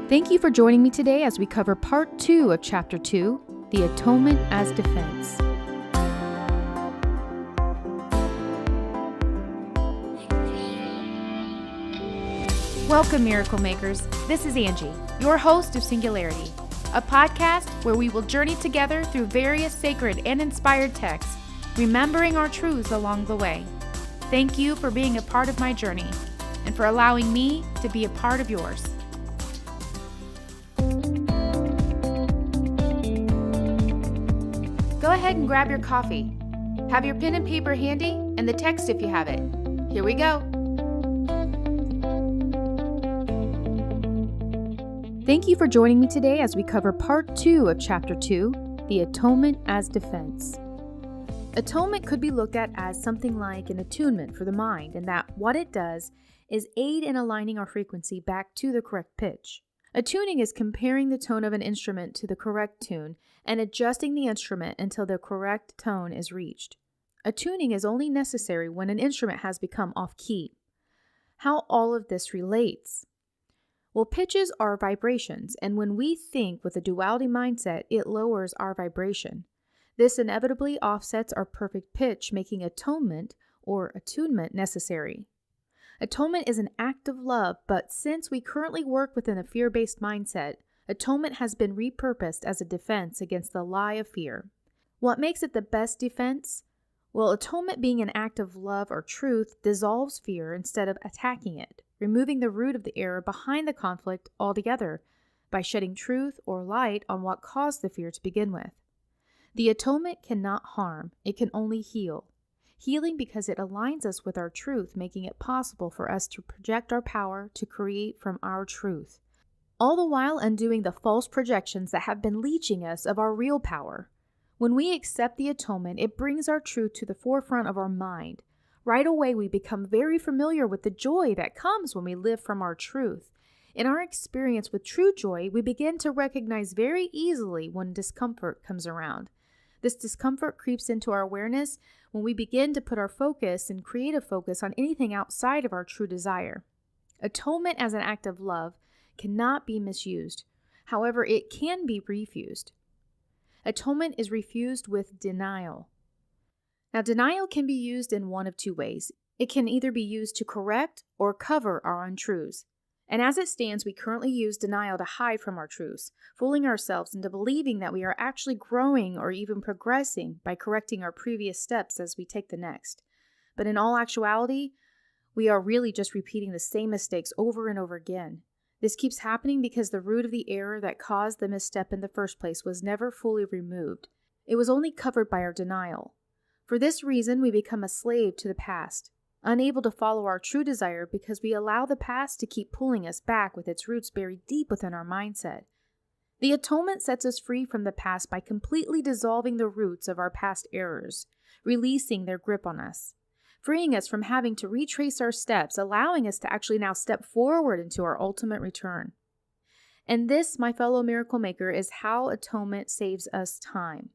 Thank you for joining me today as we cover Part 2 of Chapter 2, The Atonement as Defense. Welcome, Miracle Makers. This is Angie, your host of Singularity, a podcast where we will journey together through various sacred and inspired texts, remembering our truths along the way. Thank you for being a part of my journey and for allowing me to be a part of yours. Go ahead and grab your coffee. Have your pen and paper handy and the text if you have it. Here we go. Thank you for joining me today as we cover Part 2 of Chapter 2, The Atonement as Defense. Atonement could be looked at as something like an attunement for the mind, in that what it does is aid in aligning our frequency back to the correct pitch. Attuning is comparing the tone of an instrument to the correct tune and adjusting the instrument until the correct tone is reached. Attuning is only necessary when an instrument has become off-key. How all of this relates? Well, pitches are vibrations, and when we think with a duality mindset, it lowers our vibration. This inevitably offsets our perfect pitch, making atonement or attunement necessary. Atonement is an act of love, but since we currently work within a fear-based mindset, atonement has been repurposed as a defense against the lie of fear. What makes it the best defense? Well, atonement being an act of love or truth dissolves fear instead of attacking it, removing the root of the error behind the conflict altogether by shedding truth or light on what caused the fear to begin with. The atonement cannot harm, it can only heal. Healing because it aligns us with our truth, making it possible for us to project our power to create from our truth, all the while undoing the false projections that have been leeching us of our real power. When we accept the atonement, it brings our truth to the forefront of our mind. Right away, we become very familiar with the joy that comes when we live from our truth. In our experience with true joy, we begin to recognize very easily when discomfort comes around. This discomfort creeps into our awareness when we begin to put our focus and creative focus on anything outside of our true desire. Atonement as an act of love cannot be misused. However, it can be refused. Atonement is refused with denial. Now, denial can be used in one of two ways. It can either be used to correct or cover our untruths. And as it stands, we currently use denial to hide from our truths, fooling ourselves into believing that we are actually growing or even progressing by correcting our previous steps as we take the next. But in all actuality, we are really just repeating the same mistakes over and over again. This keeps happening because the root of the error that caused the misstep in the first place was never fully removed. It was only covered by our denial. For this reason, we become a slave to the past, unable to follow our true desire because we allow the past to keep pulling us back with its roots buried deep within our mindset. The atonement sets us free from the past by completely dissolving the roots of our past errors, releasing their grip on us, freeing us from having to retrace our steps, allowing us to actually now step forward into our ultimate return. And this, my fellow miracle maker, is how atonement saves us time.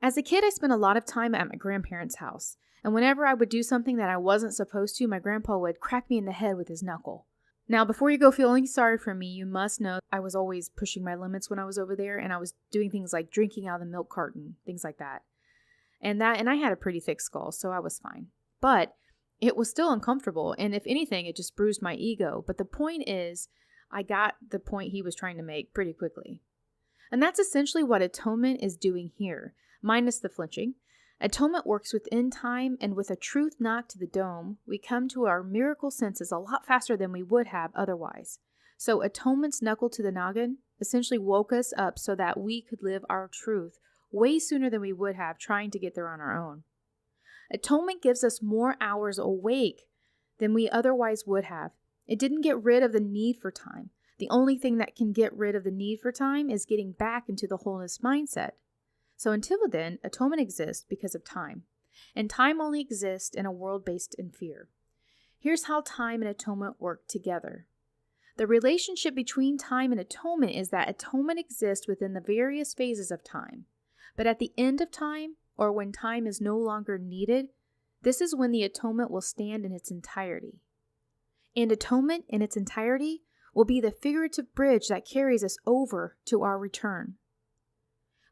As a kid, I spent a lot of time at my grandparents' house, and whenever I would do something that I wasn't supposed to, my grandpa would crack me in the head with his knuckle. Now, before you go feeling sorry for me, you must know I was always pushing my limits when I was over there, and I was doing things like drinking out of the milk carton, things like that. And I had a pretty thick skull, so I was fine. But it was still uncomfortable, and if anything, it just bruised my ego. But the point is, I got the point he was trying to make pretty quickly. And that's essentially what atonement is doing here, minus the flinching. Atonement works within time, and with a truth knock to the dome, we come to our miracle senses a lot faster than we would have otherwise. So atonement's knuckle to the noggin essentially woke us up so that we could live our truth way sooner than we would have trying to get there on our own. Atonement gives us more hours awake than we otherwise would have. It didn't get rid of the need for time. The only thing that can get rid of the need for time is getting back into the wholeness mindset. So until then, atonement exists because of time. And time only exists in a world based in fear. Here's how time and atonement work together. The relationship between time and atonement is that atonement exists within the various phases of time. But at the end of time, or when time is no longer needed, this is when the atonement will stand in its entirety. And atonement in its entirety will be the figurative bridge that carries us over to our return.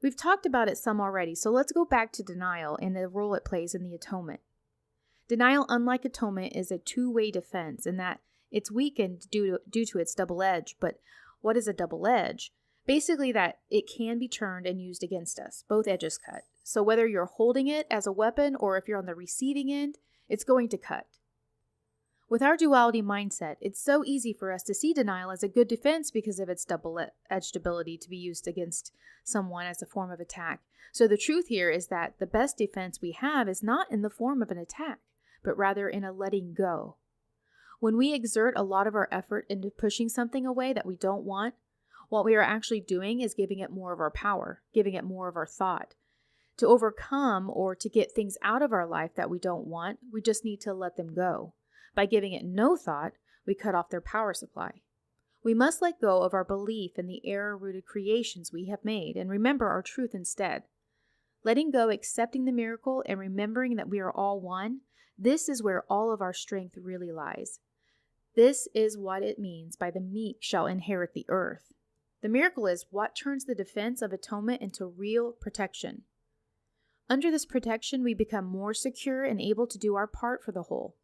We've talked about it some already, so let's go back to denial and the role it plays in the atonement. Denial, unlike atonement, is a two-way defense in that it's weakened due to its double edge. But what is a double edge? Basically that it can be turned and used against us, both edges cut. So whether you're holding it as a weapon or if you're on the receiving end, it's going to cut. With our duality mindset, it's so easy for us to see denial as a good defense because of its double-edged ability to be used against someone as a form of attack. So the truth here is that the best defense we have is not in the form of an attack, but rather in a letting go. When we exert a lot of our effort into pushing something away that we don't want, what we are actually doing is giving it more of our power, giving it more of our thought. To overcome or to get things out of our life that we don't want, we just need to let them go. By giving it no thought, we cut off their power supply. We must let go of our belief in the error-rooted creations we have made and remember our truth instead. Letting go, accepting the miracle, and remembering that we are all one, this is where all of our strength really lies. This is what it means by the meek shall inherit the earth. The miracle is what turns the defense of atonement into real protection. Under this protection, we become more secure and able to do our part for the whole.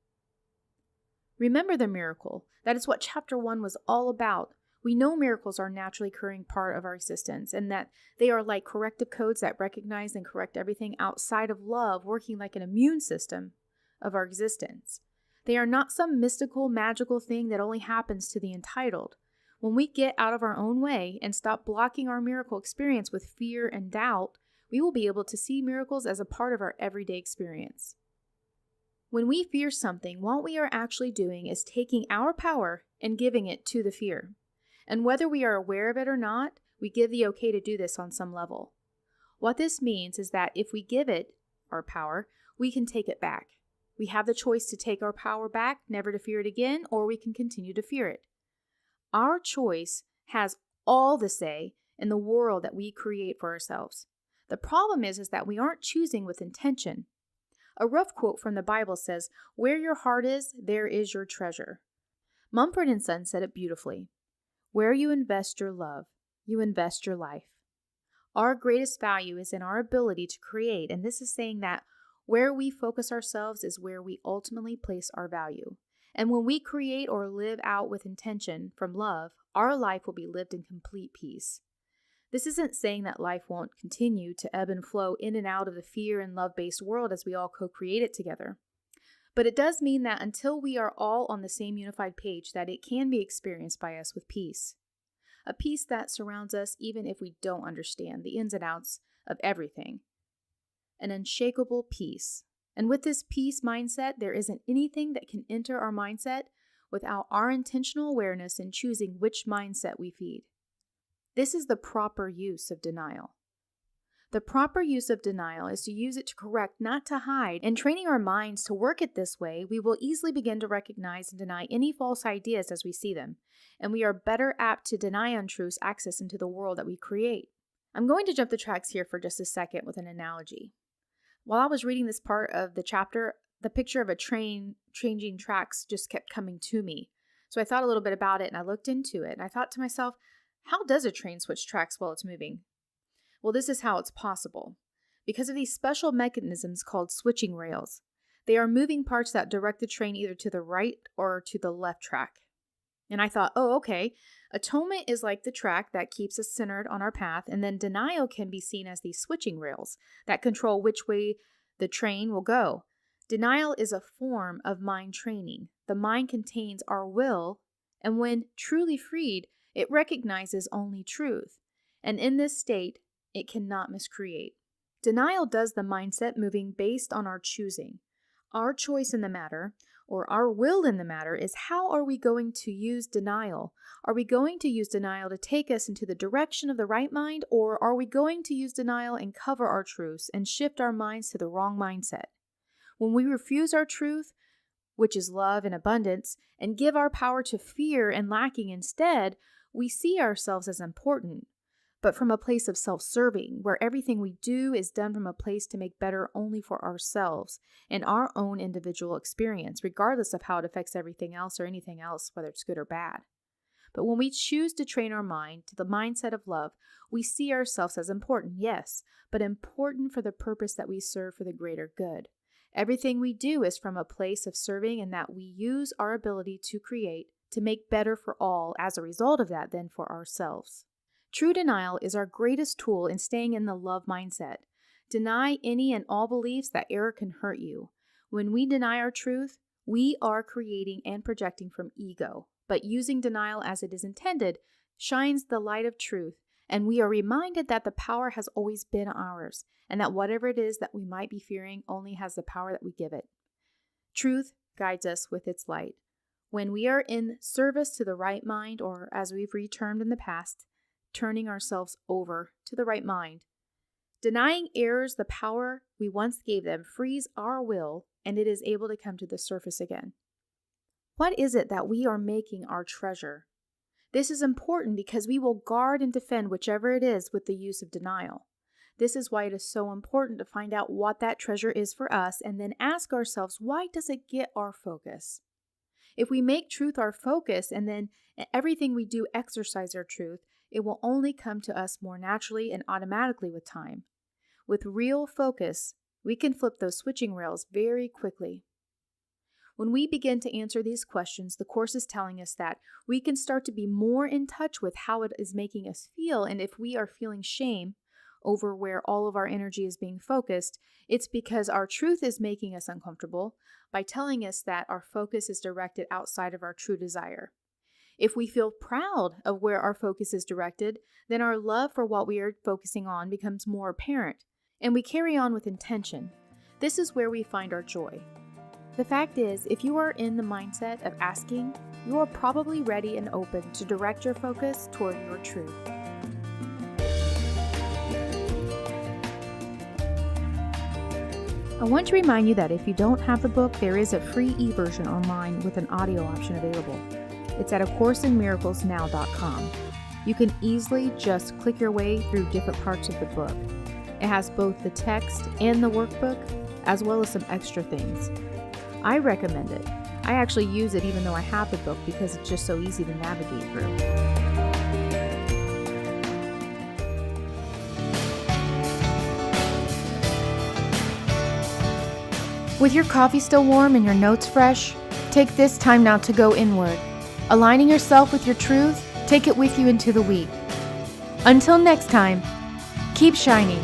Remember the miracle. That is what chapter 1 was all about. We know miracles are a naturally occurring part of our existence and that they are like corrective codes that recognize and correct everything outside of love, working like an immune system of our existence. They are not some mystical, magical thing that only happens to the entitled. When we get out of our own way and stop blocking our miracle experience with fear and doubt, we will be able to see miracles as a part of our everyday experience. When we fear something, what we are actually doing is taking our power and giving it to the fear. And whether we are aware of it or not, we give the okay to do this on some level. What this means is that if we give it our power, we can take it back. We have the choice to take our power back, never to fear it again, or we can continue to fear it. Our choice has all the say in the world that we create for ourselves. The problem is that we aren't choosing with intention. A rough quote from the Bible says, "Where your heart is, there is your treasure." Mumford & Son said it beautifully. Where you invest your love, you invest your life. Our greatest value is in our ability to create, and this is saying that where we focus ourselves is where we ultimately place our value. And when we create or live out with intention from love, our life will be lived in complete peace. This isn't saying that life won't continue to ebb and flow in and out of the fear and love-based world as we all co-create it together. But it does mean that until we are all on the same unified page, that it can be experienced by us with peace. A peace that surrounds us even if we don't understand the ins and outs of everything. An unshakable peace. And with this peace mindset, there isn't anything that can enter our mindset without our intentional awareness in choosing which mindset we feed. This is the proper use of denial. The proper use of denial is to use it to correct, not to hide. And training our minds to work it this way, we will easily begin to recognize and deny any false ideas as we see them. And we are better apt to deny untruths access into the world that we create. I'm going to jump the tracks here for just a second with an analogy. While I was reading this part of the chapter, the picture of a train changing tracks just kept coming to me. So I thought a little bit about it and I looked into it. And I thought to myself, how does a train switch tracks while it's moving? Well, this is how it's possible. Because of these special mechanisms called switching rails. They are moving parts that direct the train either to the right or to the left track. And I thought, oh, okay, atonement is like the track that keeps us centered on our path, and then denial can be seen as these switching rails that control which way the train will go. Denial is a form of mind training. The mind contains our will, and when truly freed, it recognizes only truth. And in this state, it cannot miscreate. Denial does the mindset moving based on our choosing. Our choice in the matter, or our will in the matter, is how are we going to use denial? Are we going to use denial to take us into the direction of the right mind, or are we going to use denial and cover our truths and shift our minds to the wrong mindset? When we refuse our truth, which is love and abundance, and give our power to fear and lacking instead, we see ourselves as important, but from a place of self-serving, where everything we do is done from a place to make better only for ourselves and our own individual experience, regardless of how it affects everything else or anything else, whether it's good or bad. But when we choose to train our mind to the mindset of love, we see ourselves as important, yes, but important for the purpose that we serve for the greater good. Everything we do is from a place of serving, and that we use our ability to create to make better for all as a result of that than for ourselves. True denial is our greatest tool in staying in the love mindset. Deny any and all beliefs that error can hurt you. When we deny our truth, we are creating and projecting from ego, but using denial as it is intended shines the light of truth, and we are reminded that the power has always been ours, and that whatever it is that we might be fearing only has the power that we give it. Truth guides us with its light. When we are in service to the right mind, or as we've retermed in the past, turning ourselves over to the right mind, denying errors the power we once gave them frees our will, and it is able to come to the surface again. What is it that we are making our treasure? This is important because we will guard and defend whichever it is with the use of denial. This is why it is so important to find out what that treasure is for us and then ask ourselves, why does it get our focus? If we make truth our focus and then everything we do exercise our truth, it will only come to us more naturally and automatically with time. With real focus, we can flip those switching rails very quickly. When we begin to answer these questions, the Course is telling us that we can start to be more in touch with how it is making us feel, and if we are feeling shame over where all of our energy is being focused, it's because our truth is making us uncomfortable by telling us that our focus is directed outside of our true desire. If we feel proud of where our focus is directed, then our love for what we are focusing on becomes more apparent, and we carry on with intention. This is where we find our joy. The fact is, if you are in the mindset of asking, you are probably ready and open to direct your focus toward your truth. I want to remind you that if you don't have the book, there is a free e-version online with an audio option available. It's at acourseinmiraclesnow.com. You can easily just click your way through different parts of the book. It has both the text and the workbook, as well as some extra things. I recommend it. I actually use it even though I have the book because it's just so easy to navigate through. With your coffee still warm and your notes fresh, take this time now to go inward. Aligning yourself with your truth, take it with you into the week. Until next time, keep shining.